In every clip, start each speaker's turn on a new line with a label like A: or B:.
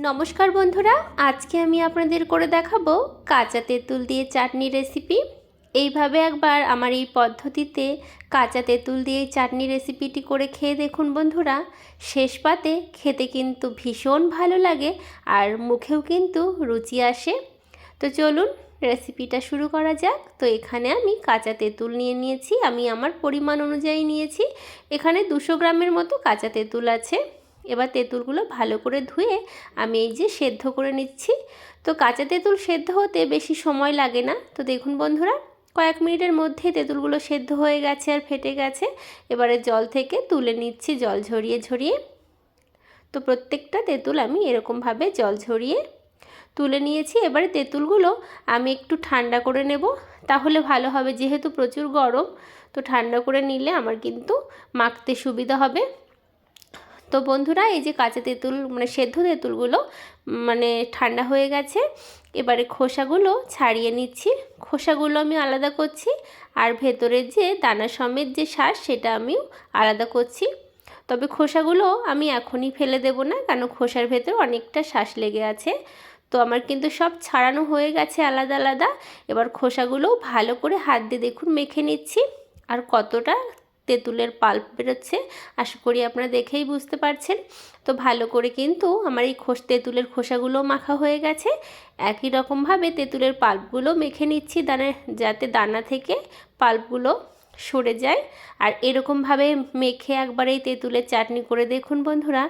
A: নমস্কার বন্ধুরা, আজকে আমি আপনাদের করে দেখাবো কাঁচা তেঁতুল দিয়ে চাটনি রেসিপি। এইভাবে একবার আমার এই পদ্ধতিতে কাঁচা তেঁতুল দিয়ে চাটনি রেসিপিটি করে খেয়ে দেখুন বন্ধুরা। শেষ পাতে খেতে কিন্তু ভীষণ ভালো লাগে আর মুখেও কিন্তু রুচি আসে। তো চলুন রেসিপিটা শুরু করা যাক। তো এখানে আমি কাঁচা তেঁতুল নিয়েছি, আমি আমার পরিমাণ অনুযায়ী নিয়েছি। এখানে 200 গ্রামের মতো কাঁচা তেঁতুল আছে। এবার তেঁতুলগুলো ভালো করে ধুয়ে আমি এই যে সেদ্ধ করে নিচ্ছি। তো কাঁচা তেঁতুল সেদ্ধ হতে বেশি সময় লাগে না। তো দেখুন বন্ধুরা, কয়েক মিনিটের মধ্যে তেঁতুলগুলো সেদ্ধ হয়ে গেছে আর ফেটে গেছে। এবারে জল থেকে তুলে নিচ্ছি জল ঝরিয়ে ঝরিয়ে। তো প্রত্যেকটা তেঁতুল আমি এরকমভাবে জল ঝরিয়ে তুলে নিয়েছি। এবারে তেঁতুলগুলো আমি একটু ঠান্ডা করে নেব, তাহলে ভালো হবে। যেহেতু প্রচুর গরম, তো ঠান্ডা করে নিলে আমার কিন্তু মাখতে সুবিধা হবে। তো বন্ধুরা, এই যে কাঁচা তেঁতুল সেদ্ধ তেঁতুলগুলো ঠান্ডা হয়ে গেছে। এবারে খোসাগুলো ছাড়িয়ে নিচ্ছি। খোসাগুলো আমি আলাদা করছি, আর ভেতরের যে দানা সমেত যে শাঁস সেটা আমিও আলাদা করছি। তবে খোসাগুলো আমি এখনই ফেলে দেব না, কারণ খোসার ভেতর অনেকটা শাঁস লেগে আছে। তো আমার কিন্তু সব ছাড়ানো হয়ে গেছে আলাদা আলাদা। এবার খোসাগুলো ভালো করে হাত দিয়ে দেখুন মেখে নিচ্ছি। আর কতটা তেঁতুলের পাল্প বেরোচ্ছে আশা করি আপনারা দেখেই বুঝতে পারছেন। তো ভালো করে কিন্তু আমার এই তেঁতুলের খোসাগুলো মাখা হয়ে গেছে। একই রকমভাবে তেঁতুলের পাল্পগুলো মেখে নিচ্ছি যাতে দানা থেকে পাল্পগুলো সরে যায়। আর এরকমভাবে মেখে একবার এই তেঁতুলের চাটনি করে দেখুন বন্ধুরা,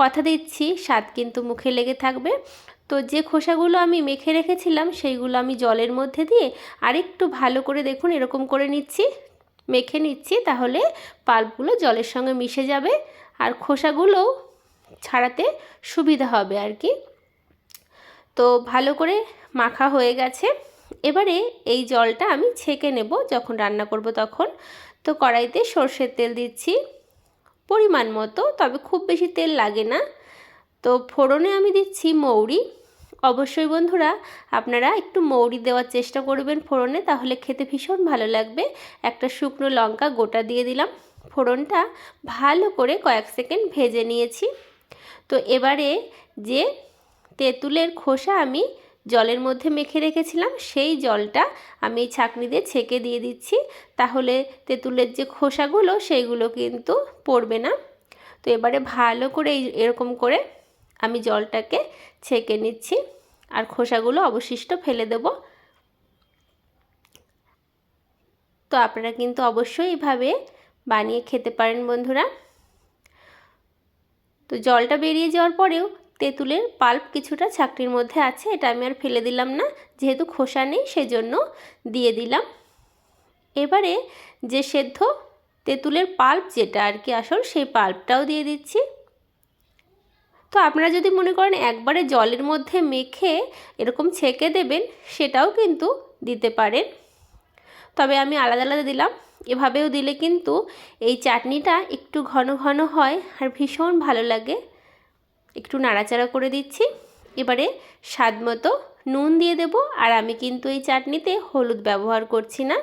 A: কথা দিচ্ছি স্বাদ কিন্তু মুখে লেগে থাকবে। তো যে খোসাগুলো আমি মেখে রেখেছিলাম সেইগুলো আমি জলের মধ্যে দিয়ে আরেকটু ভালো করে দেখুন এরকম করে মেখে নিচ্ছি, তাহলে পাল্পগুলো জলের সঙ্গে মিশে যাবে আর খোসাগুলোও ছাড়াতে সুবিধা হবে আর কি। তো ভালো করে মাখা হয়ে গেছে। এবারে এই জলটা আমি ছেঁকে নেব যখন রান্না করব তখন। তো কড়াইতে সর্ষের তেল দিচ্ছি পরিমাণ মতো, তবে খুব বেশি তেল লাগে না। তো ফোড়নে আমি দিচ্ছি মৌরি। অবশ্যই বন্ধুরা আপনারা একটু মৌরি দেওয়ার চেষ্টা করবেন ফোড়নে, তাহলে খেতে ভীষণ ভালো লাগবে। একটা শুকনো লঙ্কা গোটা দিয়ে দিলাম। ফোড়নটা ভালো করে কয়েক সেকেন্ড ভেজে নিয়েছি। তো এবারে যে তেঁতুলের খোসা আমি জলের মধ্যে মেখে রেখেছিলাম সেই জলটা আমি ছাঁকনি দিয়ে ছেঁকে দিয়ে দিচ্ছি, তাহলে তেঁতুলের যে খোসাগুলো সেইগুলো কিন্তু পড়বে না। তো এবারে ভালো করে এরকম করে আমি জলটাকে ছেঁকে নিচ্ছি আর খোসাগুলো অবশিষ্ট ফেলে দেব। তো আপনারা কিন্তু অবশ্যই এইভাবে বানিয়ে খেতে পারেন বন্ধুরা। তো জলটা বেরিয়ে যাওয়ার পরেও তেঁতুলের পাল্প কিছুটা ছাঁকনির মধ্যে আছে, এটা আমি আর ফেলে দিলাম না, যেহেতু খোসা নেই সেজন্য দিয়ে দিলাম। এবারে যে সেদ্ধ তেঁতুলের পাল্প যেটা আর কি আসল, সেই পাল্পটাও দিয়ে দিচ্ছি। তো আপনারা যদি মনে করেন একবারে জলের মধ্যে মেখে এরকম ছেঁকে দেবেন, সেটাও কিন্তু দিতে পারেন, তবে আমি আলাদা আলাদা দিলাম। এভাবেও দিলে কিন্তু এই চাটনিটা একটু ঘন ঘন হয় আর ভীষণ ভালো লাগে। একটু নাড়াচাড়া করে দিচ্ছি। এবারে স্বাদ মতো নুন দিয়ে দেব, আর আমি কিন্তু এই চাটনিতে হলুদ ব্যবহার করছি না।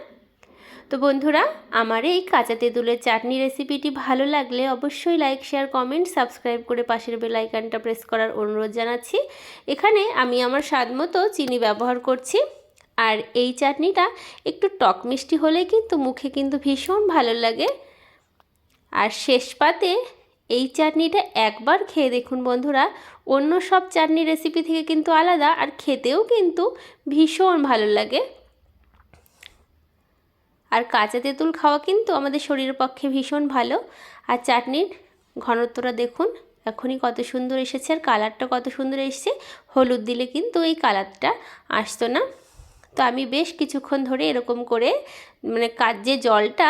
A: তো বন্ধুরা, আমার এই কাঁচা তেঁতুলের চাটনি রেসিপিটি ভালো লাগলে অবশ্যই লাইক, শেয়ার, কমেন্ট, সাবস্ক্রাইব করে পাশের বেল আইকনটা প্রেস করার অনুরোধ জানাচ্ছি। এখানে আমি আমার স্বাদ মতো চিনি ব্যবহার করছি। আর এই চাটনিটা একটু টক মিষ্টি হলে কিন্তু মুখে কিন্তু ভীষণ ভালো লাগে। আর শেষ পাতে এই চাটনিটা একবার খেয়ে দেখুন বন্ধুরা, অন্য সব চাটনি রেসিপি থেকে কিন্তু আলাদা, আর খেতেও কিন্তু ভীষণ ভালো লাগে। আর কাঁচা তেঁতুল খাওয়া কিন্তু আমাদের শরীরের পক্ষে ভীষণ ভালো। আর চাটনির ঘনত্বটা দেখুন এখনই কত সুন্দর এসেছে, আর কালারটা কত সুন্দর এসেছে। হলুদ দিলে কিন্তু এই কালারটা আসতো না। তো আমি বেশ কিছুক্ষণ ধরে এরকম করে যে জলটা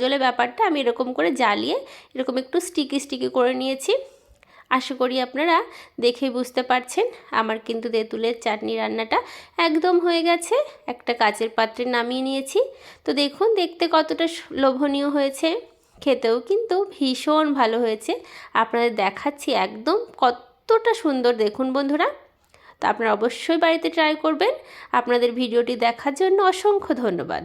A: জলে ব্যাপারটা আমি এরকম করে জ্বালিয়ে এরকম একটু স্টিকি স্টিকি করে নিয়েছি। আশা করি আপনারা দেখেই বুঝতে পারছেন আমার কিন্তু তেঁতুলের চাটনি রান্নাটা একদম হয়ে গেছে। একটা কাচের পাত্রে নামিয়ে নিয়েছি। তো দেখুন দেখতে কতটা লোভনীয় হয়েছে, খেতেও কিন্তু ভীষণ ভালো হয়েছে। আপনাদের দেখাচ্ছি একদম কতটা সুন্দর দেখুন বন্ধুরা। তো আপনারা অবশ্যই বাড়িতে ট্রাই করবেন। আপনাদের ভিডিওটি দেখার জন্য অসংখ্য ধন্যবাদ।